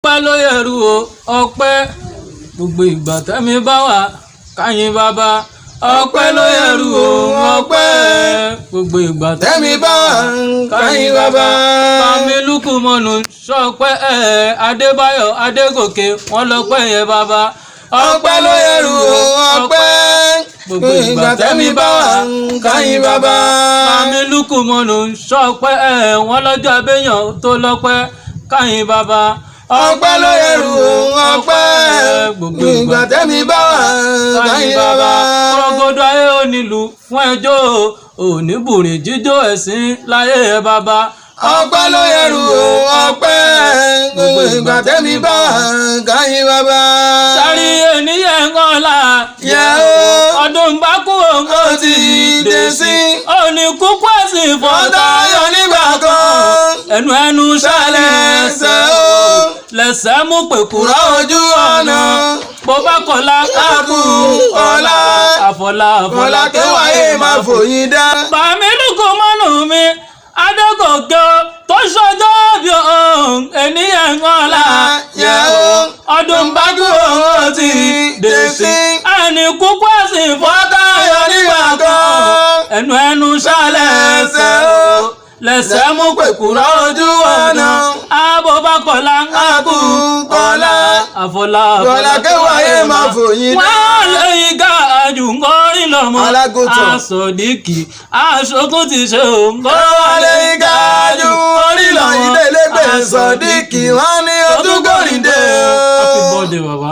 ọpẹ́ ló yẹrù o ọpẹ́ gbogbo ìgbà tẹ́mi bá wà káyìn bàbá ọpẹ́ ló yẹrù o ọpẹ́ gbogbo ìgbà tẹ́mi bá wà káyìn bàbá. Bàmí Lukumonu sọpẹ́ Adébáyọ̀ Adégòkè wọn lọpẹ́ yẹn bàbá ọpẹ́ ló yẹrù o ọpẹ́ gbogbo ìgbà tẹ́mi bá wà káyìn bàbá. Bàmí Lukumonu sọpẹ́ wọn lọ́jọ́ abéyàn tó lọ́pẹ́ káyìn bàbá ọpẹ́ ló yẹrù o ọpẹ́ gbogbo ìgbà tẹ́mi bá wà káyìn bàbá. Kọ́rọ́gọ́dọ̀ ayé ò nílùú fún ẹjọ́ oníbùrìn jíjó ẹ̀sìn láyé ẹ bàbá ọpẹ́ ló yẹrù o ọpẹ́ gbogbo ìgbà tẹ́mi bá wà káyìn bàbá. Sáré ènìyàn ń ọ̀la yẹ o ọdún bá kú òǹkó ti dé sí òní kúkú ẹ̀sìn fọ́tayọ̀ nígbà kan ẹnu ṣálẹ̀ ẹsẹ̀ o lẹ́sẹ̀ mú pèkúrọ́ ojú ọ̀nà bó bá kọ̀lá káàkú ọ̀la àfọ̀lá kéwàá máa fòyìn dá. Bàmí Lukumonu mi Adégòkè tó ṣọjọ́ bí òun ènìyàn ń ọ̀la yẹ o ọdún bá kú òun ti dé sí ẹni kúkú ẹ̀sìn fọ́tayọ̀ nígbà kan ẹnu ṣálẹ̀ ẹsẹ̀ o lẹ́sẹ̀ mú pèkúrọ́ ojú ọ̀nà àbò bá kọ̀lá káàkú kọ̀lá àfọ̀lá kéwàá máa fòyìn dá. Wọ́n lẹ́yìn gáàjù ńkọrin lọ́mọ Asọ̀díkì aṣọ́kùn ti ṣe òǹkọ́. Wọ́n lẹ́yìn gáàjù orí lọ́yìn lẹ́lẹ́gbẹ̀ẹ́ Sọ̀díkì wọ́n ní ojúkọ̀rìndé. Happy birthday bàbá.